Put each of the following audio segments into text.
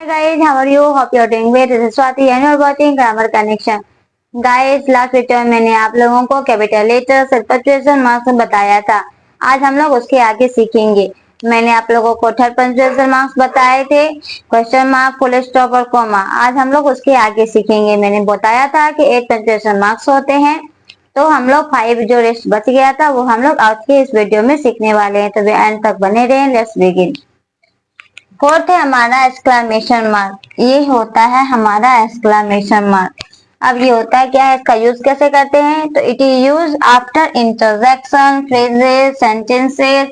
Guys, how are you? Hope you're doing great. This is Swati and you're watching Grammar Connection. Guys, last video में मैंने आप लोगों को capital letter punctuation marks बताया था। आज हम लोग उसके आगे सीखेंगे। मैंने आप लोगों को थर्ड पंक्चुएशन मार्क्स बताए थे, क्वेश्चन मार्क, फुल स्टॉप और कॉमा। आज हम लोग उसके आगे सीखेंगे। मैंने बताया था कि 8 पंक्चुएशन मार्क्स होते हैं, तो हम लोग 5 जो रेस्ट बच गया था वो हम लोग आज के इस वीडियो में सीखने वाले हैं। तो एंड तक बने रहें। Let's begin. फोर्थ है हमारा एक्सक्लेमेशन मार्क। ये होता है हमारा एक्सक्लेमेशन मार्क। अब ये होता है क्या है, इसका यूज कैसे करते हैं? तो it is use after interjection, phrases, sentences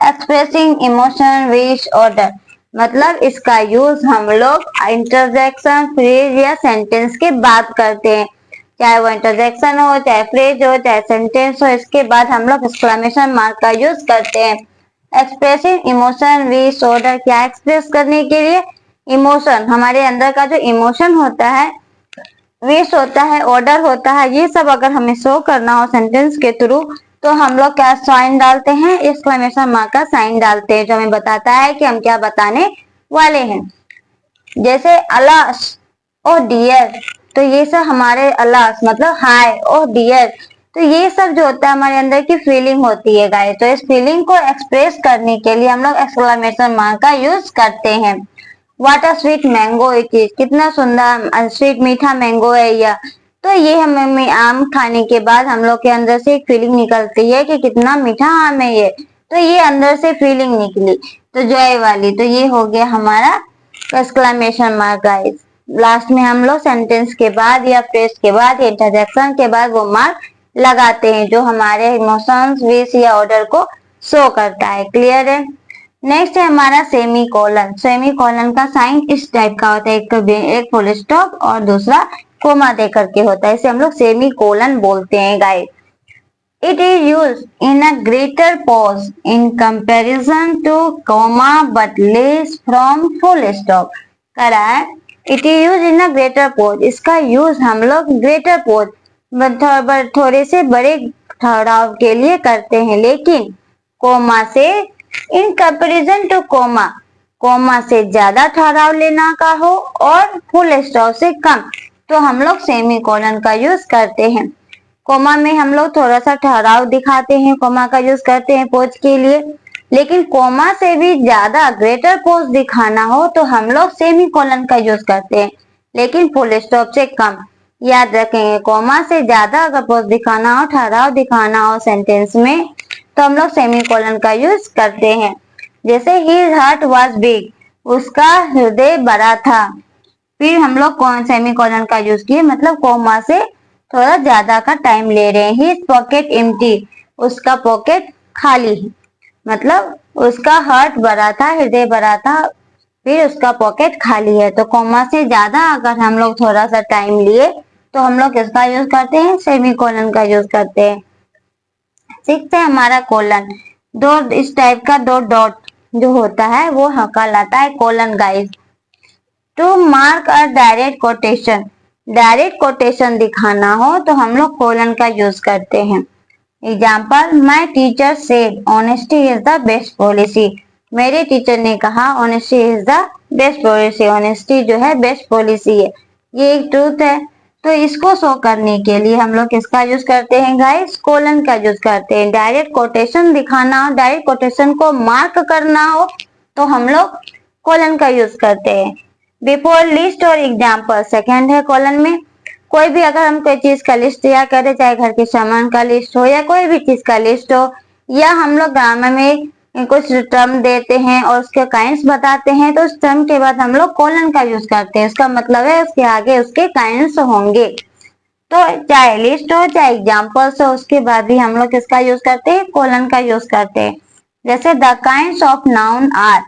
expressing emotion, wish, order. मतलब इसका यूज हम लोग इंटरजेक्शन, फ्रेज या सेंटेंस के बाद करते हैं। चाहे वो इंटरजेक्शन हो, चाहे फ्रेज हो, चाहे सेंटेंस हो, इसके बाद हम लोग एक्सक्लेमेशन मार्क का यूज करते हैं। Expressing emotion, wish, order. क्या एक्सप्रेस करने के लिए? इमोशन, हमारे अंदर का जो इमोशन होता है, विश होता है, ऑर्डर होता है, ये सब अगर हमें शो करना हो सेंटेंस के थ्रू, तो हम लोग क्या साइन डालते हैं? एक्सक्लेमेशन मार्क का साइन डालते हैं, जो हमें बताता है कि हम क्या बताने वाले हैं। जैसे अलास और डियर, तो ये सब हमारे अलास मतलब हाय और डियर, तो ये सब जो होता है हमारे अंदर की फीलिंग होती है गाइस। तो इस फीलिंग को एक्सप्रेस करने के लिए हम लोग एक्सक्लेमेशन मार्क का यूज करते हैं। What a sweet mango it is. कितना सुंदर स्वीट मीठा मैंगो है यह। तो ये हमें आम खाने के बाद हम लोग के अंदर से एक फीलिंग निकलती है कि कितना मीठा आम है ये। तो ये अंदर से फीलिंग निकली, तो जॉय वाली। तो ये हो गया हमारा एक्सक्लेमेशन मार्क गाइस। लास्ट में हम लोग सेंटेंस के बाद या फ्रेज के बाद या इंटरजेक्शन के बाद वो मार्क लगाते हैं, जो हमारे इमोशंस, विश या ऑर्डर को शो करता है। क्लियर है? नेक्स्ट है हमारा सेमी कॉलन। सेमी कॉलन का साइन इस टाइप का होता है, एक फुल स्टॉप और दूसरा कोमा दे करके होता है। इसे हम लोग सेमी कॉलन बोलते हैं guys. It is used in a greater pause in comparison to comma but less from full stop. Correct? It is used in a greater pause. इसका यूज हम लोग greater pause थोड़े से बड़े ठहराव के लिए करते हैं, लेकिन कोमा से in comparison to comma, comma से ज्यादा ठहराव लेना का हो और फुल स्टॉप से कम, तो हम लोग सेमी कोलन का यूज करते हैं। कोमा में हम लोग थोड़ा सा ठहराव दिखाते हैं, कोमा का यूज करते हैं पोज के लिए, लेकिन कोमा से भी ज्यादा ग्रेटर पोज दिखाना हो तो हम लोग सेमी कोलन का यूज करते हैं, लेकिन फुल स्टॉप से कम। याद रखेंगे, कोमा से ज्यादा अगर पोज दिखाना हो, ठहराव दिखाना हो सेंटेंस में, तो हम लोग सेमी कोलन का यूज करते हैं। जैसे हिज हार्ट वाज बिग, उसका हृदय बड़ा था। फिर हम लोग सेमी कोलन का यूज किए, मतलब कोमा से थोड़ा ज्यादा का टाइम ले रहे हैं। हिज पॉकेट एम्प्टी, उसका पॉकेट खाली है, मतलब उसका हार्ट बड़ा था, हृदय बड़ा था, फिर उसका पॉकेट खाली है। तो कोमा से ज्यादा अगर हम लोग थोड़ा सा टाइम लिए तो हम लोग किसका यूज करते हैं? सेमी कोलन का यूज करते हैं। सिक्स है हमारा कोलन। दो इस टाइप का दो डॉट जो होता है वो कहलाता है colon guys. To mark a direct quotation, direct quotation दिखाना हो तो हम लोग कोलन का यूज करते हैं। Example, my teacher said honesty is the best policy. मेरे टीचर ने कहा honesty is the best policy, honesty जो है बेस्ट पॉलिसी है, ये एक ट्रूथ है। तो इसको शो करने के लिए हम लोग किसका यूज करते हैं गाइस? कोलन का यूज करते हैं। डायरेक्ट कोटेशन दिखाना हो, डायरेक्ट कोटेशन को मार्क करना हो तो हम लोग कोलन का यूज करते हैं। बिफोर लिस्ट और एग्जाम्पल सेकेंड है कोलन में। कोई भी अगर हम कोई चीज का लिस्ट तैयार करें, चाहे घर के सामान का लिस्ट हो या कोई भी चीज का लिस्ट हो, या हम लोग ग्रामर में कुछ टर्म देते हैं और उसके काइंड्स बताते हैं, तो उस टर्म के बाद हम लोग कोलन का यूज करते हैं। उसका मतलब है उसके आगे उसके काइंड्स होंगे। तो चाहे लिस्ट हो चाहे एग्जाम्पल्स हो, उसके बाद भी हम लोग किसका यूज करते हैं? कोलन का यूज करते हैं। जैसे the kinds of noun are,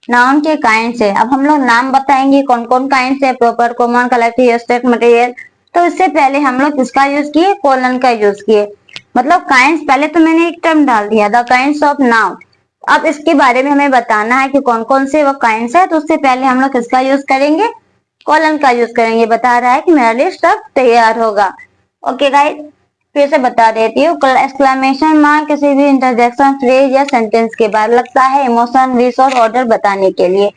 noun के काइंड्स है। अब हम लोग नाम बताएंगे कौन कौन काइंड्स है, proper, common, collective, abstract, material. तो इससे पहले हम लोग किसका यूज किए? कोलन का यूज किए। मतलब काइंड्स, पहले तो मैंने एक टर्म डाल दिया द काइंड्स ऑफ नाउन। अब इसके बारे में हमें बताना है कि कौन कौन से वो काइंड्स है, तो उससे पहले हम लोग किसका यूज करेंगे? कोलन का यूज करेंगे। बता रहा है कि मेरा लिस्ट अब तैयार होगा। ओके गाइस, फिर से बता देती हूँ। एक्सक्लेमेशन मार्क किसी भी इंटरजेक्शन, फ्रेज या सेंटेंस के बाद लगता है इमोशन, विश और ऑर्डर बताने के लिए।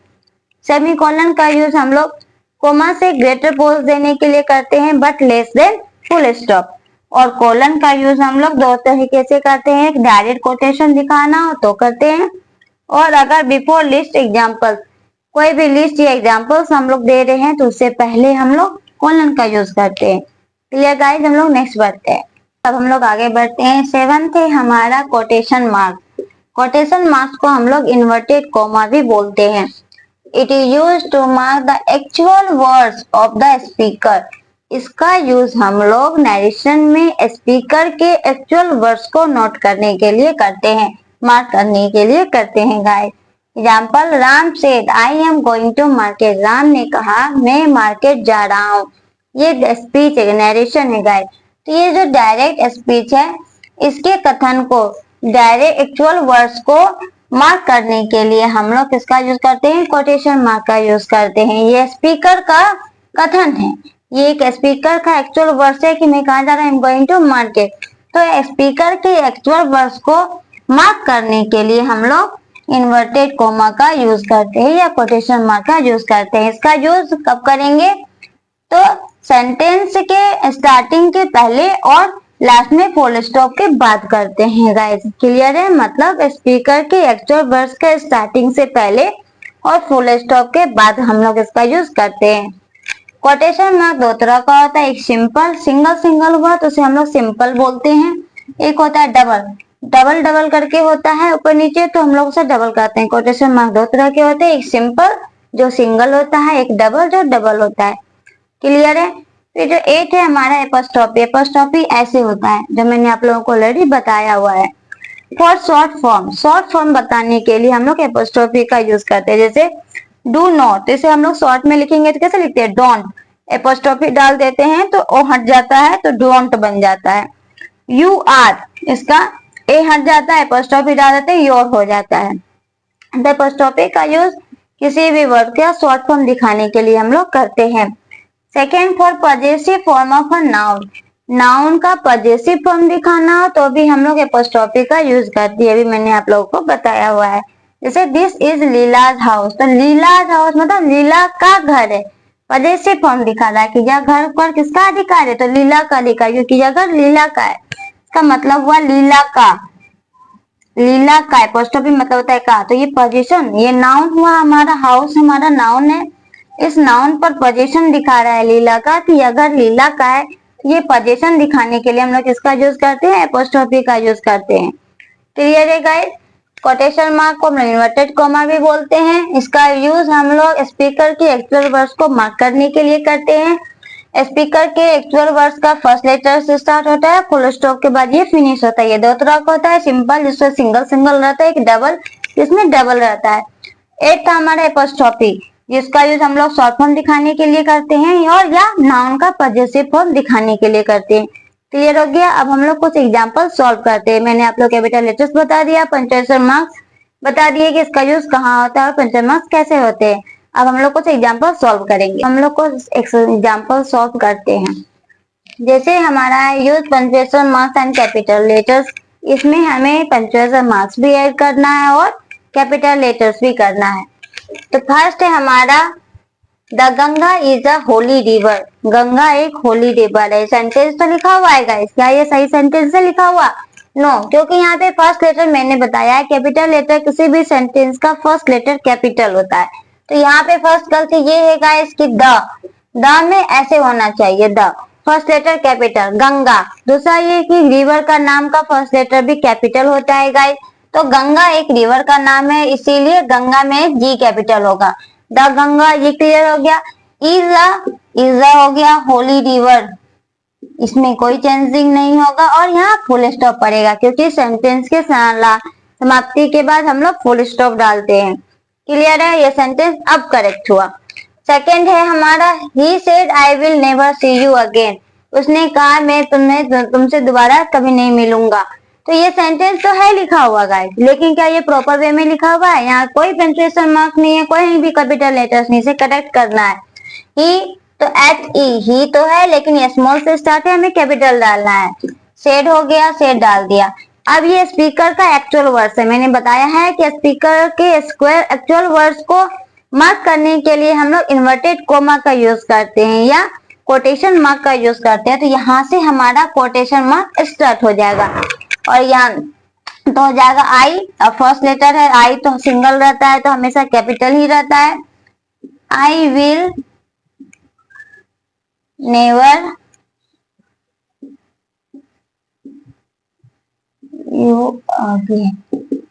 सेमीकोलन का यूज हम लोग कोमा से ग्रेटर पोज देने के लिए करते हैं but less than full stop. और कोलन का यूज हम लोग दो तरीके से करते हैं, एक डायरेक्ट कोटेशन दिखाना हो तो करते हैं, और अगर बिफोर लिस्ट एग्जाम्पल कोई भी लिस्ट या एग्जाम्पल्स हम लोग दे रहे हैं तो उससे पहले हम लोग कोलन का यूज करते हैं। क्लियर गाइस, हम लोग नेक्स्ट बढ़ते हैं। अब हम लोग आगे बढ़ते हैं। 7th है हमारा कोटेशन मार्क। कोटेशन मार्क्स को हम लोग इन्वर्टेड कोमा भी बोलते हैं। It is use to mark the actual words of the speaker. इसका यूज हम लोग नरेशन में स्पीकर के एक्चुअल वर्ड्स को नोट करने के लिए करते हैं, मार्क करने के लिए करते हैं guys. Example, Ram said I am going to market. Ram ने कहा मैं मार्केट जा रहा हूँ। ये स्पीच है, नरेशन है गाइस। तो ये जो डायरेक्ट स्पीच है इसके कथन को, डायरेक्ट एक्चुअल वर्ड्स को मार्क करने के लिए हम लोग किसका यूज करते हैं, कोटेशन मार्क का यूज करते हैं। ये स्पीकर का कथन है, ये एक स्पीकर का एक्चुअल वर्ड्स है कि मैं कहा जा रहा हूँ, गोइंग टू मार्केट। तो स्पीकर के एक्चुअल वर्ड्स को मार्क करने के लिए हम लोग इन्वर्टेड कोमा का यूज करते हैं या कोटेशन मार्क का यूज करते हैं। इसका यूज कब करेंगे, तो सेंटेंस के स्टार्टिंग के पहले और लास्ट में फुल स्टॉप के बाद करते हैं गाइस। क्लियर है, मतलब स्पीकर के एक्चुअल वर्ड्स के स्टार्टिंग से पहले और फुल स्टॉप के बाद हम लोग इसका यूज करते हैं। कोटेशन मार्क दो तरह का होता है, एक सिंपल सिंगल हुआ तो उसे हम लोग सिंपल बोलते हैं, एक होता है डबल करके होता है ऊपर नीचे तो हम लोग उसे डबल कहते हैं। कोटेशन मार्क दो तरह के होते हैं, एक सिंपल जो सिंगल होता है, एक डबल जो डबल होता है। क्लियर है। फिर जो 8 है हमारा एपोस्ट्रोफी ऐसे होता है जो मैंने आप लोगों को ऑलरेडी बताया हुआ है। फॉर शॉर्ट फॉर्म बताने के लिए हम लोग एपोस्ट्रोफी का यूज करते हैं। जैसे डू नॉट, इसे हम लोग शॉर्ट में लिखेंगे तो कैसे लिखते हैं, डोंट। एपोस्ट्रोफी डाल देते हैं तो ओ हट जाता है तो डोंट बन जाता है। यू आर, इसका ए हट जाता है, एपोस्ट्रोफी डाल देते हैं, योर हो जाता है। एपोस्ट्रोफी का यूज किसी भी वर्ड का शॉर्ट फॉर्म दिखाने के लिए हम लोग करते हैं। Second, for possessive form of a noun. Noun का पजेसिव फॉर्म दिखाना हो तो भी हम लोग एपोस्ट्रोफी का यूज करते हैं, अभी मैंने आप लोगों को बताया हुआ है। जैसे दिस इज लीलाज हाउस, तो लीलाज हाउस मतलब लीला का घर है। पजेसिव फॉर्म दिखा रहा है कि यह घर पर किसका अधिकार है, तो लीला का अधिकार, क्योंकि यह घर लीला का है। इसका मतलब हुआ लीला का, एपोस्ट्रोफी मतलब होता है का। तो ये पोजीशन, ये नाउन हुआ हमारा, हाउस हमारा नाउन है। इस नाउन पर पोजीशन दिखा रहा है लीला का, कि अगर लीला का है ये पोजीशन दिखाने के लिए हम लोग किसका यूज करते हैं, एपोस्ट्रोफी का यूज करते हैं। क्लियर है गाइस। कोटेशन मार्क को हम लोग इन्वर्टेड कोमा भी बोलते हैं। इसका यूज हम लोग स्पीकर के एक्चुअल वर्ड्स को मार्क करने के लिए करते हैं। स्पीकर के एक्चुअल वर्ड्स का फर्स्ट लेटर से स्टार्ट होता है, फुल स्टॉप के बाद ये फिनिश होता है। ये दो तरह का होता है, सिंपल जिसमें सिंगल रहता है, एक डबल जिसमें डबल रहता है। 8 था हमारा एपोस्ट्रोफी, जिसका यूज हम लोग शॉर्ट फॉर्म दिखाने के लिए करते हैं और या नाउन का पजेसिव फॉर्म दिखाने के लिए करते हैं। क्लियर हो गया। अब हम लोग कुछ एग्जांपल सॉल्व करते हैं। मैंने आप लोग कैपिटल लेटर्स बता दिया, पंक्चुएशन मार्क्स बता दिए कि इसका यूज कहाँ होता है और पंक्चुएशन मार्क्स कैसे होते हैं। अब हम लोग कुछ एग्जांपल सॉल्व करेंगे। हम लोग कुछ एग्जांपल सॉल्व करते हैं। जैसे हमारा use punctuation marks and capital letters, इसमें हमें पंक्चुएशन मार्क्स भी ऐड करना है और कैपिटल लेटर्स भी करना है। तो फर्स्ट है हमारा, the Ganga is a Holi river. Ganga एक होली रिवर है। सेंटेंस तो लिखा हुआ है गाइस, क्या ये सही सेंटेंस है लिखा हुआ? नो, क्योंकि यहाँ पे फर्स्ट लेटर मैंने बताया है, कैपिटल लेटर किसी भी सेंटेंस का फर्स्ट लेटर कैपिटल होता है। तो यहाँ पे फर्स्ट गलती ये है गाइस कि द में ऐसे होना चाहिए, the first letter capital, Ganga. दूसरा ये कि रिवर का नाम का फर्स्ट लेटर भी कैपिटल होता है गाइस। तो गंगा एक रिवर का नाम है, इसीलिए गंगा में जी कैपिटल होगा। द गंगा, ये क्लियर हो गया। इज हो गया, होली रिवर, इसमें कोई चेंजिंग नहीं होगा और यहाँ फुल स्टॉप पड़ेगा, क्योंकि सेंटेंस के समाप्ति के बाद हम लोग फुल स्टॉप डालते हैं। क्लियर है, ये सेंटेंस अब करेक्ट हुआ। सेकेंड है हमारा, he said I will never see you again. उसने कहा मैं तुमसे दोबारा कभी नहीं मिलूंगा। तो ये सेंटेंस तो है लिखा हुआ गाइस, लेकिन क्या ये प्रॉपर वे में लिखा हुआ है? यहाँ कोई पंक्चुएशन मार्क नहीं है, कोई भी कैपिटल लेटर्स नहीं, इसे करेक्ट करना है। ही तो ही तो है, लेकिन ये स्मॉल से स्टार्ट है, हमें कैपिटल डालना है। सेड हो गया, सेड डाल दिया। अब ये स्पीकर का एक्चुअल वर्ड्स है। मैंने बताया है कि स्पीकर के स्क्वायर एक्चुअल वर्ड्स को मार्क करने के लिए हम लोग इन्वर्टेड कोमा का यूज करते हैं या कोटेशन मार्क का यूज करते हैं। तो यहाँ से हमारा कोटेशन मार्क स्टार्ट हो जाएगा और यहाँ तो हो जाएगा आई। फर्स्ट लेटर है आई, तो सिंगल रहता है तो हमेशा कैपिटल ही रहता है। आई विल नेवर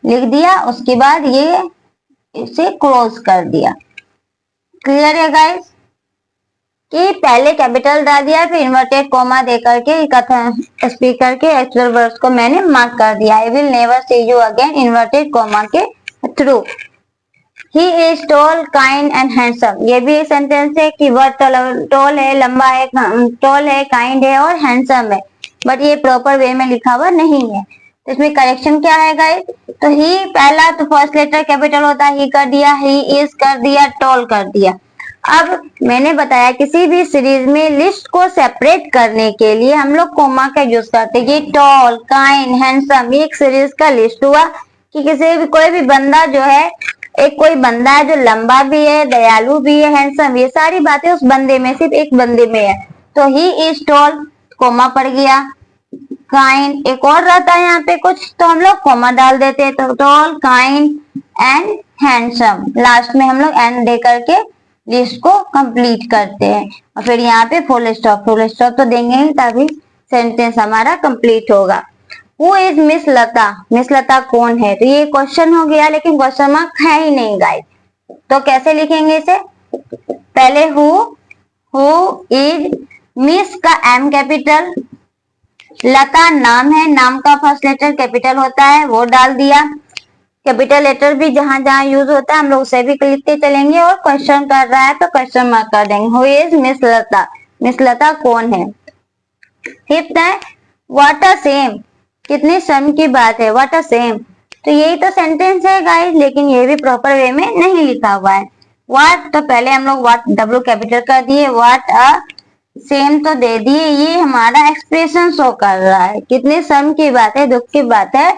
लिख दिया, उसके बाद ये इसे क्लोज कर दिया। क्लियर है गाइस कि पहले कैपिटल डाल दिया फिर इन्वर्टेड कोमा दे करके कथन स्पीकर के एक्चुअल वर्ड्स को मैंने मार्क कर दिया। I will never see you again inverted comma के थ्रू। He is tall kind and handsome, ये भी एक सेंटेंस है कि वह टॉल है, लंबा है, टॉल है, काइंड है और हैंडसम है, बट ये प्रॉपर वे में लिखा हुआ नहीं है। तो इसमें करेक्शन क्या है गाइस? तो ही पहला तो फर्स्ट लेटर कैपिटल होता है, ही कर दिया, ही इज कर दिया, टॉल कर दिया। अब मैंने बताया किसी भी सीरीज में लिस्ट को सेपरेट करने के लिए हम लोग कोमा का यूज करते हैं। ये टॉल, काइंड, हैंडसम एक सीरीज का लिस्ट हुआ कि किसी भी कोई भी बंदा जो है, एक कोई बंदा है जो लंबा भी है, दयालु भी है, हैंडसम, ये सारी बातें उस बंदे में, सिर्फ एक बंदे में है। तो ही इज टॉल, कोमा पड़ गया। काइंड एक और रहता है यहाँ पे कुछ, तो हम लोग कोमा डाल देते हैं। तो tall, kind and handsome, last में हम लोग एंड दे करके लिस्ट को कंप्लीट करते हैं। और फिर यहाँ पे फुल स्टॉप, फुल स्टॉप तो देंगे ही तभी सेंटेंस हमारा कंप्लीट होगा। Who is miss Lata, miss Lata कौन है? तो ये क्वेश्चन हो गया लेकिन क्वेश्चन मार्क है ही नहीं गाइस, तो कैसे लिखेंगे इसे? पहले हु इज, मिस का एम कैपिटल, लता नाम है, नाम का फर्स्ट लेटर कैपिटल होता है वो डाल दिया। कैपिटल लेटर भी जहां जहां यूज होता है हम लोग उसे भी लिखते चलेंगे और क्वेश्चन कर रहा है तो क्वेश्चन मार्क कर देंगे। Who is miss Lata, miss Lata कौन है? फिफ्थ है व्हाट अ सेम, कितने शर्म की बात है, व्हाट अ सेम, तो यही तो सेंटेंस है गाइस, लेकिन ये भी प्रॉपर वे में नहीं लिखा हुआ है। व्हाट, तो पहले हम लोग व्हाट डब्ल्यू कैपिटल कर दिए, व्हाट अ सेम तो दे दिए, ये हमारा एक्सप्रेशन शो कर रहा है, कितने शर्म की बात है, दुख की बात है,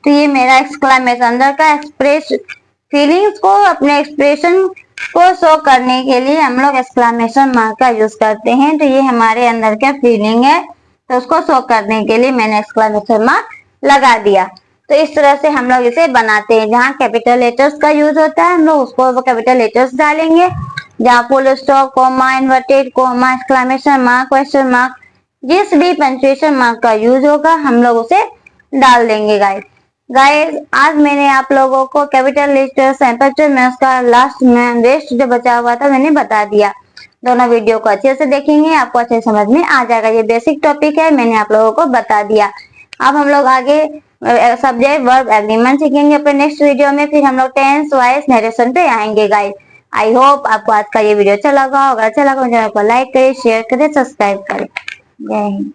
तो ये मेरा एक्सक्लेमेशन अंदर का एक्सप्रेस फीलिंग्स को, अपने एक्सप्रेशन को शो करने के लिए हम लोग एक्सक्लेमेशन मार्क का यूज करते हैं। तो ये हमारे अंदर का फीलिंग है, तो उसको शो करने के लिए मैंने एक्सक्लेमेशन मार्क लगा दिया। तो इस तरह से हम लोग इसे बनाते हैं। जहाँ कैपिटल लेटर्स का यूज होता है हम लोग उसको कैपिटल लेटर्स डालेंगे, जहाँ full stop, comma, inverted comma, exclamation mark, question mark, जिस भी पंक्चुएशन मार्क का यूज होगा हम लोग उसे डाल देंगे गाइस। आज मैंने आप लोगों को कैपिटल लेटर्स में उसका लास्ट में रेस्ट जो बचा हुआ था मैंने बता दिया। दोनों वीडियो को अच्छे से देखेंगे, आपको अच्छे समझ में आ जाएगा। ये बेसिक टॉपिक है, मैंने आप लोगों को बता दिया। अब हम लोग आगे सब्जेक्ट वर्ब एग्रीमेंट सीखेंगे अपने नेक्स्ट वीडियो में, फिर हम लोग टेंस वाइज नरेशन पे आएंगे गाइस। आई होप आपको आज का ये वीडियो अच्छा लगा होगा। अच्छा लगा तो चैनल को लाइक करें, शेयर करें, सब्सक्राइब करें। जय हिंद।